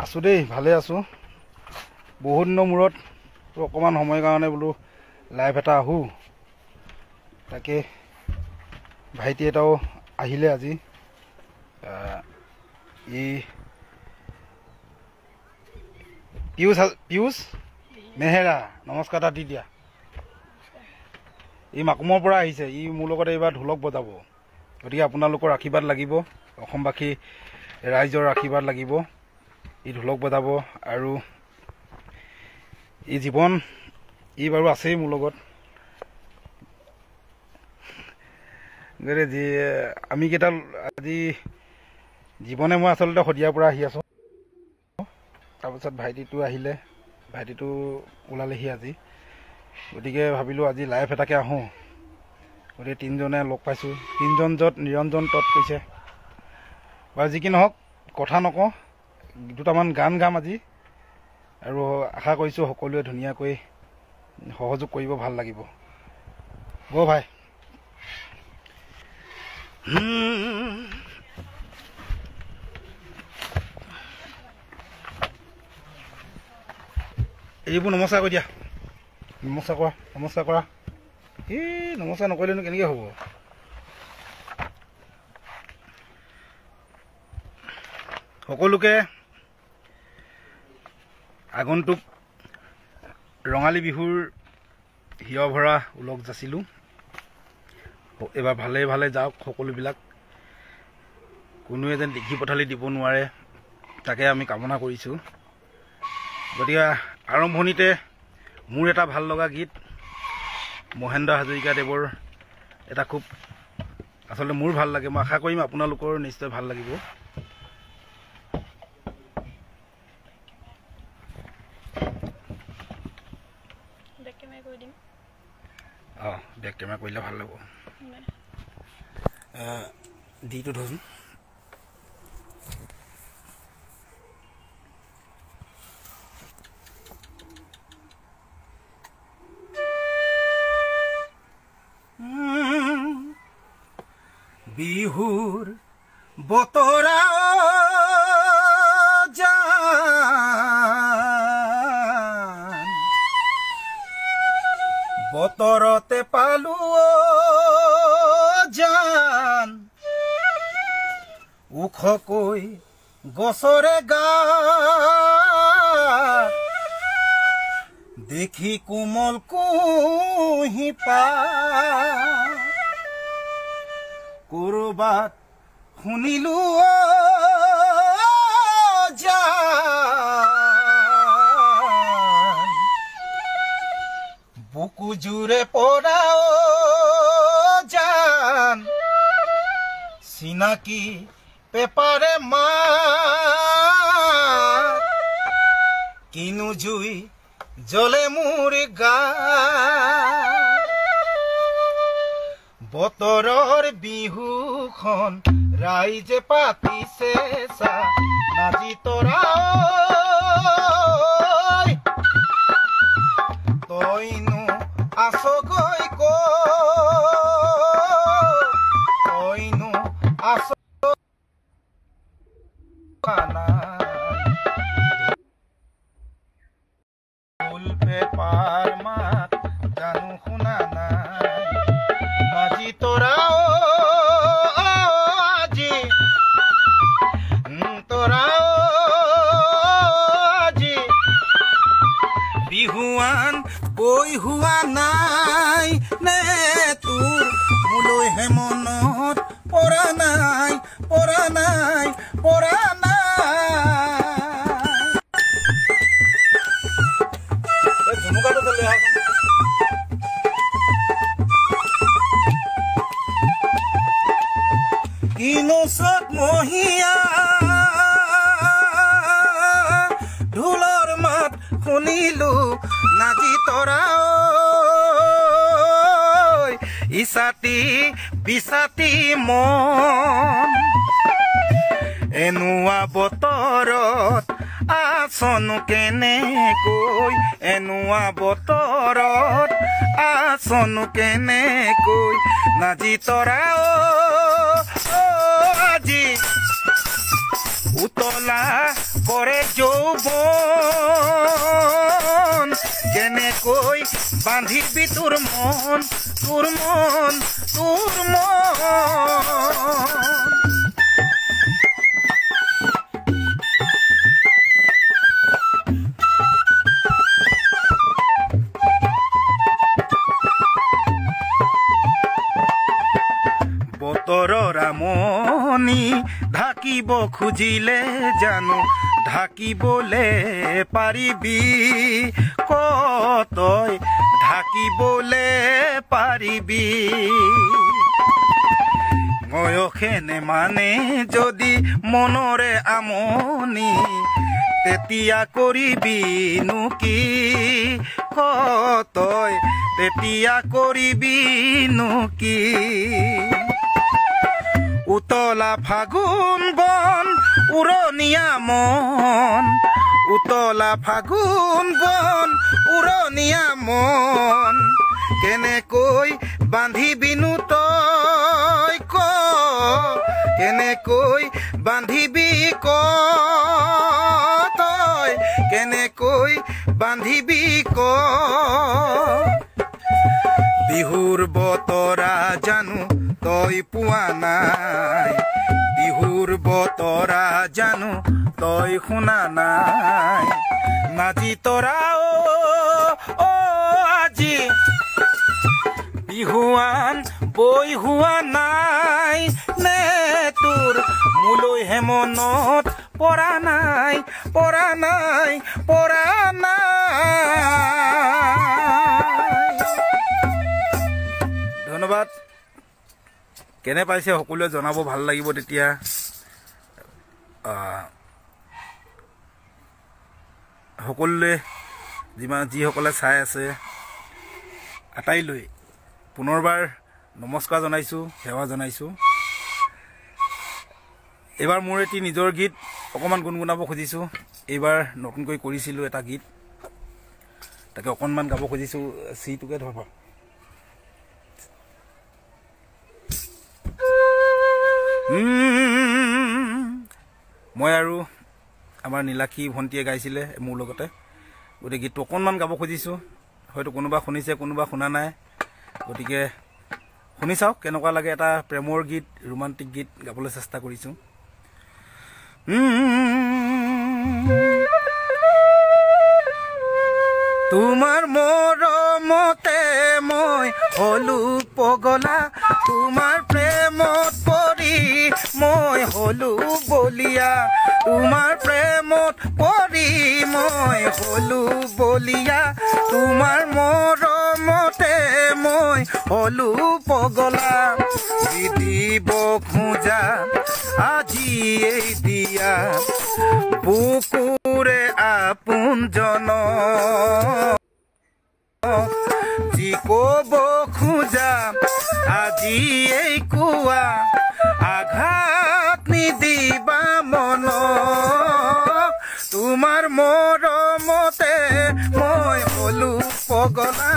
আছো দেই, ভালে আছো। বহুত দিনৰ মূৰত অকণমান সময়ৰ কাৰণে বোলো লাইভ এটা আহোঁ। তাকে ভাইটি এটাও আহিলে আজি। ই পিয়ুষ মেহেৰা, নমস্কাৰ এটা দি দিয়া। ই মাকুমৰ পৰা আহিছে। ই মোৰ লগত এইবাৰ ঢোলক বজাব। গতিকে আপোনালোকৰ আশীৰ্বাদ লাগিব, অসমবাসী ৰাইজৰ আশীৰ্বাদ লাগিব। ই ঢোলক বজাব আৰু ই জীৱন ই বাৰু আছেই মোৰ লগত। আমি কেইটা আজি জীৱনে মই আচলতে শদিয়াৰ পৰা আহি আছোঁ। তাৰপিছত ভাইটিটো আহিলে, ভাইটিটো ওলালেহি আজি। গতিকে ভাবিলোঁ আজি লাইভ এটাকে আহোঁ। গতিকে তিনিজনে লগ পাইছোঁ। তিনিজন য'ত নিৰঞ্জন তত কৈছে। বাৰু যি কি নহওক, কথা নকওঁ, দুটামান গান গাম আজি। আৰু আশা কৰিছোঁ সকলোৱে ধুনীয়াকৈ সহযোগ কৰিব, ভাল লাগিব। ভাই এইবোৰ নমস্কাৰ কৰি দিয়া। নমস্কাৰ কৰা, নমস্কাৰ কৰা। নমস্কাৰ নকৰিলেনো কেনেকৈ হ'ব? সকলোকে আগন্তুক ৰঙালী বিহুৰ হিয় ভৰা ওলগ যাচিলোঁ। এইবাৰ ভালে ভালে যাওক সকলোবিলাক। কোনোৱে যেন দেখি পথালি দিব নোৱাৰে, তাকে আমি কামনা কৰিছোঁ। গতিকে আৰম্ভণিতে মোৰ এটা ভাল লগা গীত, মহেন্দ্ৰ হাজৰিকাদেৱৰ এটা খুব আচলতে মোৰ ভাল লাগে। মই আশা কৰিম আপোনালোকৰ নিশ্চয় ভাল লাগিব। বেক কেমেৰা কৰিলে ভাল লাগিব। দিটো ধৰচোন। বিহুৰ বতৰা বতৰতে পালো জান, ওখকৈ গছৰে গাত দেখি কোমল কুঁহি পাত, কৰবাত শুনিলো জান, বুকু জুৰে পৰা জান, চিনাকি পেপাৰে মাত, কিনো জুই জ্বলে মোৰ গাত, বতৰৰ বিহুখন ৰাইজে পাতিছে চা, নাজি তৰা তইনো আছগৈ তইনো আছ ফুল পেপাৰ মাত জানো শুনা নাই, নাজি তৰা আজি তৰা আজি বিহুৱান বৈ হোৱা নাই নে তোৰ, মোলৈহে মনত পৰা নাই, পৰা নাই, পৰা নাই। ঝুমুকাটো চলে কিনো চত মহিয়া ঢোলৰ মাত শুনিলো, নাজি তৰা ইছাতি বিচাতি মন, এনুৱা বতৰত আছন কেনেকৈ, এনুৱা বতৰত আছন কেনেকৈ, নাজি তৰা আজি উতলা কৰে জো বান্ধিবি তোৰ মন তোৰ মন তোৰ মন বতৰৰ আমনি ঢাকিব খুজিলে জানো ঢাকিবলে পাৰিবি কতই ঢাকিবলে পাৰিবি ময়খেনে মানে যদি মনৰে আমনি তেতিয়া কৰিবিনো কি কতই তেতিয়া কৰিবিনো কি উতলা ফাগুন বন উৰণীয়া মন উতলা ফাগুন বন উৰণীয়া মন কেনেকৈ বান্ধিবিনো তই ক কেনেকৈ বান্ধিবি ক তই কেনেকৈ বান্ধিবি ক বিহুৰ বতৰা জানো তই পোৱা নাই বিহুৰ বতৰা জানো তই শুনা নাই নাজি তৰা অ আজি বিহুৱান বৈ হোৱা নাই নে তোৰ মোলৈহে মনত পৰা নাই পৰা নাই পৰা নাই ধন্যবাদ কেনে পাইছে সকলোৱে জনাব ভাল লাগিব তেতিয়া সকলোৱে যিসকলে চাই আছে আটাইলৈ পুনৰবাৰ নমস্কাৰ জনাইছোঁ সেৱা জনাইছোঁ এইবাৰ মোৰ এটি নিজৰ গীত অকণমান গুণগুণাব খুজিছোঁ এইবাৰ নতুনকৈ কৰিছিলোঁ এটা গীত তাকে অকণমান গাব খুজিছোঁ চিটোকে ধৰবা মই আৰু আমাৰ নীলাক্ষী ভণ্টিয়ে গাইছিলে মোৰ লগতে গতিকে গীতটো অকণমান গাব খুজিছোঁ হয়তো কোনোবা শুনিছে কোনোবা শুনা নাই গতিকে শুনি চাওক কেনেকুৱা লাগে এটা প্ৰেমৰ গীত ৰোমান্টিক গীত গাবলৈ চেষ্টা কৰিছোঁ তোমাৰ মৰমতে মই হলো পগলা তোমাৰ প্ৰেমত পৰি মই হলো বলিয়া তোমাৰ প্ৰেমত পৰি মই হলো বলিয়া তোমাৰ মৰমতে মই হলো পগলা দিব খোজা আজি এই দিয়া বুকুৰে আপোনজন যি কব খোজা আজি এই কোৱা আঘাত নিদিবা মন তোমাৰ মৰমতে মই হলো পগলা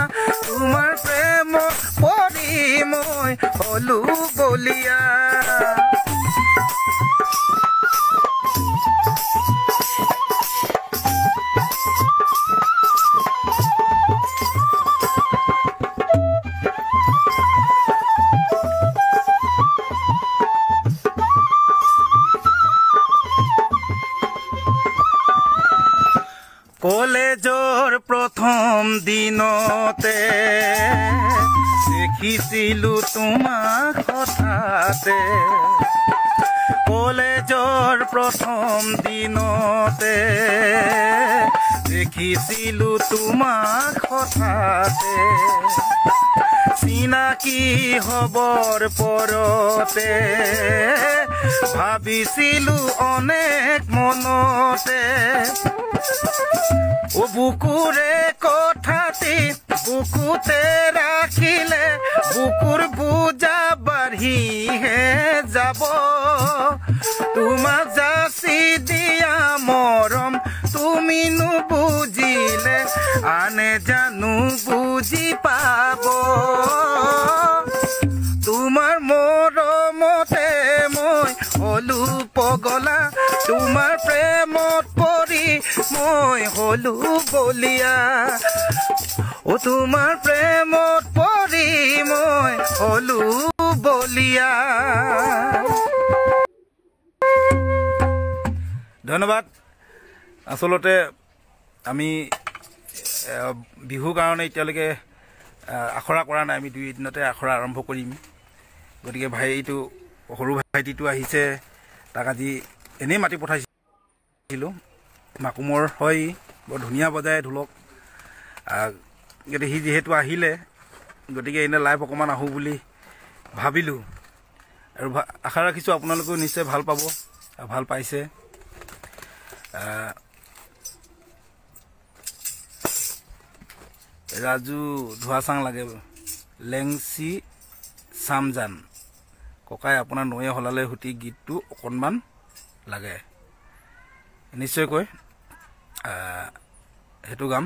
তোমাৰ প্ৰেমত পৰি মই হলো বলিয়া কলেজৰ প্ৰথম দিনতে দেখিছিলো তোমাক হঠাতে কলেজৰ প্ৰথম দিনতে দেখিছিলো তোমাক হঠাতে চিনাকি হবৰ পৰতে ভাবিছিলো অনেক মনতে ও বুকুৰে কথাটি বুকুতে ৰাখিলে বুকুৰ বুজা বাঢ়িহে যাব তোমাক যাচি দিয়া মৰম তুমি নুবুজিলে আনে জানো বুজি পাব তোমাৰ মৰমতে মই হলো পগলা তোমাৰ প্ৰেমত পৰি মই হলো বলিয়া ও ও তোমাৰ প্ৰেমত পৰি মই হলো বলিয়া। ধন্যবাদ। আচলতে আমি বিহুৰ কাৰণে এতিয়ালৈকে আখৰা কৰা নাই, আমি 2 দিনতে আখৰা আৰম্ভ কৰিম। গতিকে ভাইটো সৰু ভাইটিটো আহিছে, তাক আজি এনেই মাতি পঠাইছিলোঁ। মাকুমৰ হয়, বৰ ধুনীয়া বজায় ঢোলক। গতিকে সি যিহেতু আহিলে, গতিকে এনে লাইভ অকণমান আহোঁ বুলি ভাবিলোঁ। আৰু আশা ৰাখিছোঁ আপোনালোকেও নিশ্চয় ভাল পাব আৰু ভাল পাইছে। ৰাজু ধোৱাচাং লাগে, লেংচি চামজান ককাই আপোনাৰ নৈয়ে হলালে সুতি গীতটো অকণমান লাগে। নিশ্চয়কৈ সেইটো গাম।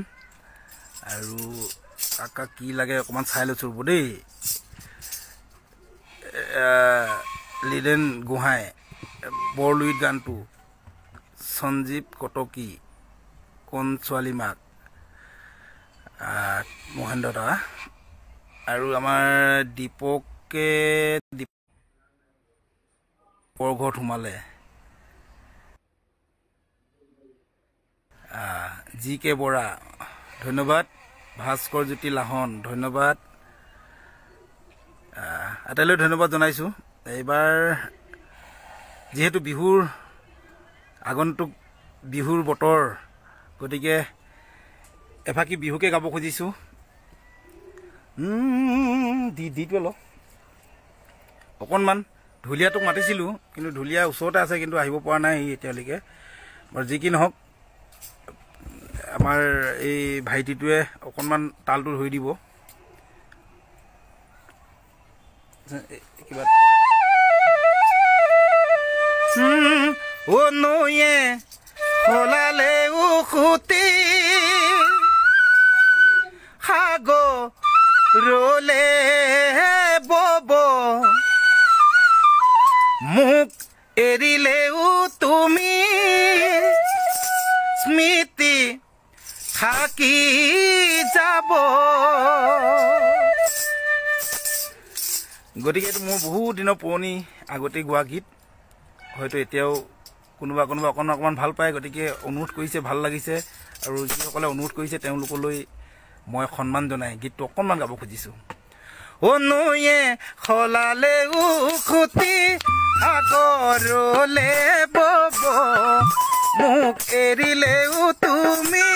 আৰু কাকা কি লাগে অকণমান চাই লৈছোঁ ৰ'ব দেই। লিডেন গোহাঁই বৰলুইত গানটো, সঞ্জীৱ কটকী কোন ছোৱালী মাক, মহেন্দ্ৰ দা আৰু আমাৰ দীপকে দীপৰ ঘৰত সোমালে, জি কে বৰা ধন্যবাদ, ভাস্কৰ জ্যোতি লাহন ধন্যবাদ, আটাইলৈ ধন্যবাদ জনাইছোঁ। এইবাৰ যিহেতু বিহুৰ আগন্তুক বিহুৰ বতৰ, গতিকে এফাকি বিহুকে গাব খুজিছোঁ। দিটো অলপ অকণমান ঢুলীয়াটোক মাতিছিলোঁ, কিন্তু ঢুলীয়া ওচৰতে আছে, কিন্তু আহিব পৰা নাই এতিয়ালৈকে। বাৰু যি কি নহওক, আমাৰ এই ভাইটিটোৱে অকণমান তালটো ধৰি দিব। কিবা ও নৈয়ে হলালে উখুতি সাগৰলে বব, মোক এৰিলেও তুমি স্মৃতি থাকি যাব। গতিকে এইটো মোৰ বহুত দিনৰ পুৰণি আগতে গোৱা গীত, হয়তো এতিয়াও কোনোবা অকণমান ভাল পায়। গতিকে অনুৰোধ কৰিছে, ভাল লাগিছে, আৰু যিসকলে অনুৰোধ কৰিছে তেওঁলোকলৈ মই সন্মান জনাই গীতটো অকণমান গাব খুজিছোঁ। ও নৈয়ে সলালে উখুতি সাগৰলে বব, মোক এৰিলেও তুমি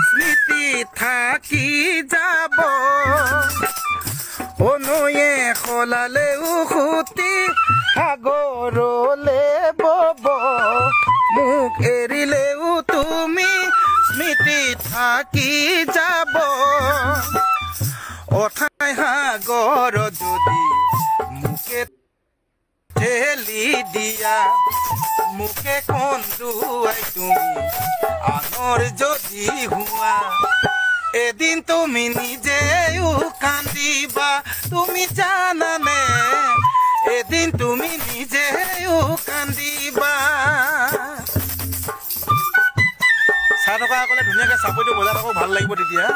স্মৃতি থাকি যাব। ও নৈয়ে সলালে উখুতি সাগৰলে বব, মোক এৰিলেও তুমি স্মৃতি থাকি যাব। অথাই সাগৰ যদি মোকে ঠেলি দিয়া, মোকে কন্দুৱাই তুমি আনৰ যদি হোৱা, এদিন তুমি নিজেও কান্দিবা, তুমি জানানে, এদিন তুমি নিজেও কান্দিবা। চাই থকাসকলে ধুনীয়াকৈ চাপৰিটো বজাই থাকক, ভাল লাগিব তেতিয়া।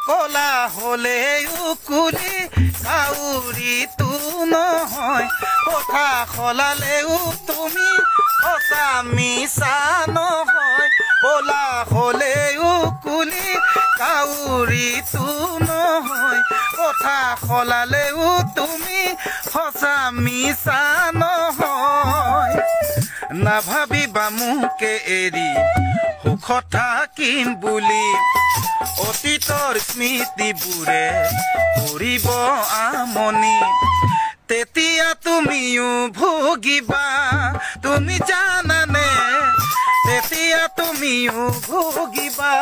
কলা হলে উকুলি কাউৰীটো নহয়, কথা সলালেও তুমি সঁচা মিছা নহয়। কলা হলে উকুলি কাউৰীটো নহয়, কথা সলালেও তুমি সঁচা মিছা নহয়। নাভাবিবা মোকে এৰি সুখত থাকিম বুলি, অতীতৰ স্মৃতিবোৰে কৰিব আমনি, তেতিয়া তুমিও ভুগিবা, তুমি জানানে, তেতিয়া তুমিও ভুগিবা,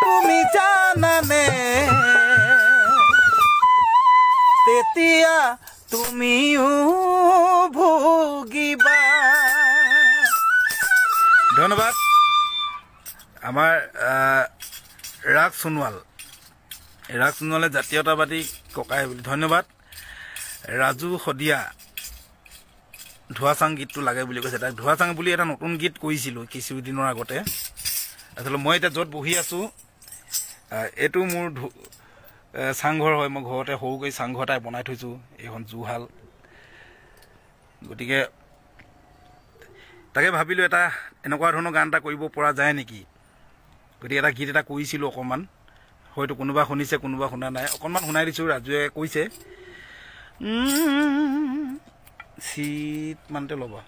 তুমি জানানে, তেতিয়া তুমিও ভুগিবা। ধন্যবাদ। আমাৰ ৰাগ সোণোৱালে জাতীয়তাবাদী ককাই বুলি ধন্যবাদ ৰাজু শদিয়া ধোৱাচাং গীতটো লাগে বুলি কৈছে তাক ধোৱাচাং বুলি এটা নতুন গীত কৈছিলোঁ কিছুদিনৰ আগতে আচলতে মই এতিয়া য'ত বহি আছোঁ এইটো মোৰ চাংঘৰ হয় মই ঘৰতে সৰুকৈ চাংঘৰ এটাই বনাই থৈছোঁ এইখন জুহাল গতিকে তাকে ভাবিলোঁ এটা এনেকুৱা ধৰণৰ গান এটা কৰিব পৰা যায় নেকি গতিকে এটা গীত এটা কৰিছিলোঁ অকণমান হয়তো কোনোবা শুনিছে কোনোবা শুনা নাই অকণমান শুনাই দিছোঁ ৰাজুৱে কৈছে চিট মানতে ল'বা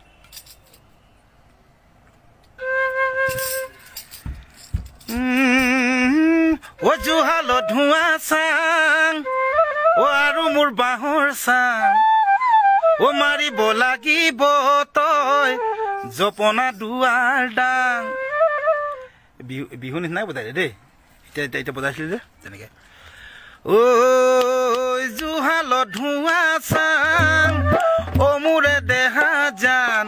ও জুহালত ধোঁৱা চাং ও আৰু মোৰ বাঁহৰ চাং ও মাৰিব লাগিব তই জপনা দুৱাৰ ডাং বিহু নিচিনাই বজাই দেই এতিয়া বজাইছিলো যে তেনেকে ঐ জুহালত ধোঁৱা চাং ও মোৰে দেহা জান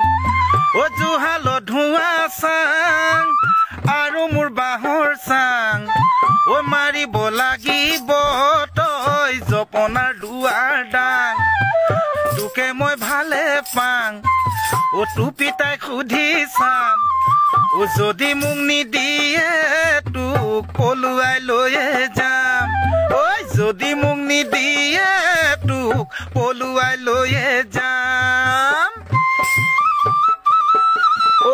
ও জুহালত ধোঁৱা চাং আৰু মোৰ বাঁহৰ চাং ও মাৰিব লাগিব তই জপনাৰ দুৱাৰ ডাং তোকে মই ভালে পাং ও টুপি তাই সুধি চাম ও যদি মোক নিদিয়ে তোক পলুৱাই লৈয়ে যাম ঐ যদি মোক নিদিয়ে তোক পলুৱাই লৈয়ে যাম ও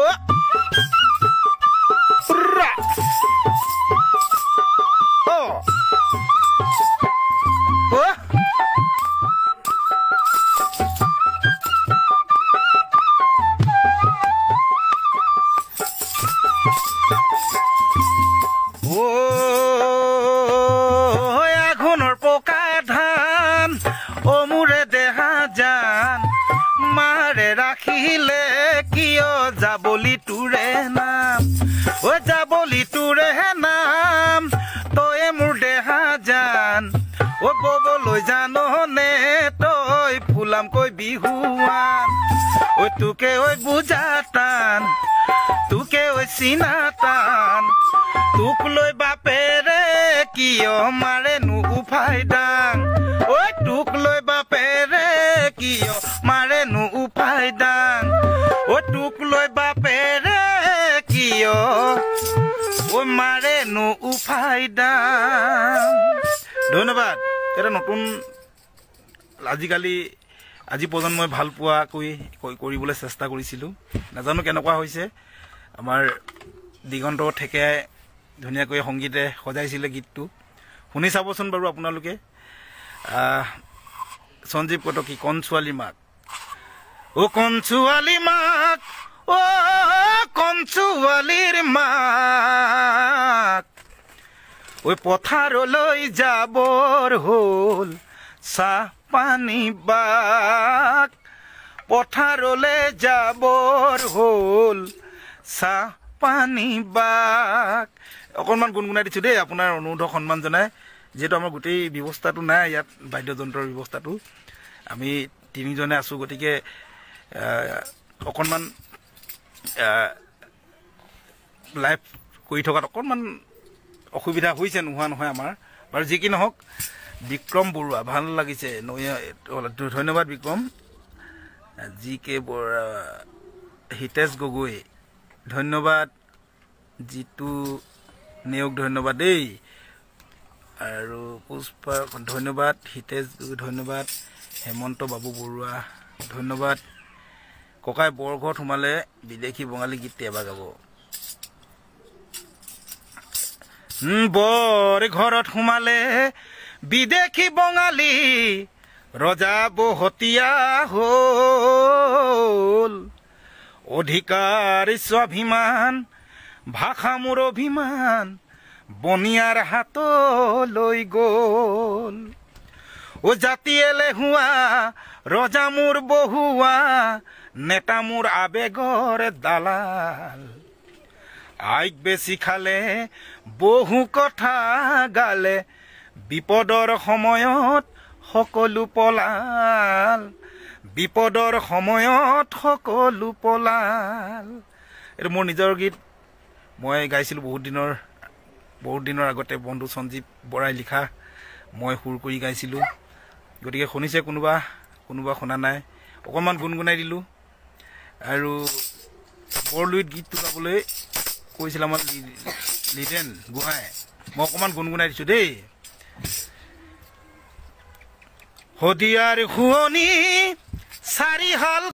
আঘোণৰ পকা ধান ও মোৰে দেহা জান মাৰে ৰাখিলে কিয় যাবলি তোৰে নাম ও যাবলি তোৰে নাম তয়ে মোৰ দেহা জান ও ববলৈ জাননে তই ফুলামকৈ বিহুৱান ঐ তোকে ঐ বুজা টান তোকে ঐ চিনা টান তোক লৈ বাপেৰে কিয় মাৰেনো উফাই ডাং ঐ তোক লৈ বাপেৰে কিয় মাৰেনো উফাই ডাং ঐ তোক লৈ বাপেৰে কিয় ঐ মাৰেনো উফাই ডাং ধন্যবাদ এটা নতুন আজি প্ৰজন্মই ভাল পোৱাকৈ কৰিবলৈ চেষ্টা কৰিছিলোঁ নাজানো কেনেকুৱা হৈছে আমাৰ দিগন্ত ঠেকেয়াই ধুনীয়াকৈ সংগীতে সজাইছিলে গীতটো শুনি চাবচোন বাৰু আপোনালোকে সঞ্জীৱ কটকী কণ ছোৱালী মাক ও কণ ছোৱালী মাক ও কণ ছোৱালীৰ মাক ঐ পথাৰলৈ যাবৰ হ'ল চাহ পানী বাক পথাৰলৈ যাবৰ হ'ল চাহ পানী বাক অকণমান গুণগুণাই দিছোঁ দেই আপোনাৰ অনুৰোধক সন্মান জনাই যিহেতু আমাৰ গোটেই ব্যৱস্থাটো নাই ইয়াত বাদ্যযন্ত্ৰৰ ব্যৱস্থাটো আমি তিনিজনে আছোঁ গতিকে অকণমান লাইভ কৰি থকাত অকণমান অসুবিধা হৈছে নোহোৱা নহয় আমাৰ বাৰু যি কি নহওক বিক্ৰম বৰুৱা ভাল লাগিছে ধন্যবাদ বিক্ৰম জি কে বৰুৱা হিতেশ গগৈ ধন্যবাদ জিতু নেওগ ধন্যবাদ দেই আৰু পুষ্পা ধন্যবাদ হিতেশ ধন্যবাদ হেমন্ত বাবু বৰুৱা ধন্যবাদ ককাই বৰঘৰত সোমালে বিদেশী বঙালী গীত এবাৰ গাব বৰ ঘৰত সোমালে বিদেশী বঙালী ৰজা বহতীয়া হ'ল অধিকাৰ স্বাভিমান ভাষা মোৰ অভিমান বনিয়াৰ হাতলৈ গ'ল ও জাতি এলেহুৱা ৰজা মোৰ বহুৱা নেতা মোৰ আবেগৰ দালাল আইক বেছি খালে বহু কথা গালে বিপদৰ সময়ত সকলো পলাল বিপদৰ সময়ত সকলো পলাল এইটো মোৰ নিজৰ গীত মই গাইছিলোঁ বহুত দিনৰ বহুত দিনৰ আগতে বন্ধু সঞ্জীৱ বৰাই লিখা মই সুৰ কৰি গাইছিলোঁ গতিকে শুনিছে কোনোবা কোনোবা শুনা নাই অকণমান গুণগুণাই দিলোঁ আৰু বৰলুইত গীতটো গাবলৈ কৈছিল আমাৰ লিডেন গোহাঁই মই অকণমান গুণগুণাই দিছোঁ দেই শদিয়াৰ শুৱনি চাৰিহাল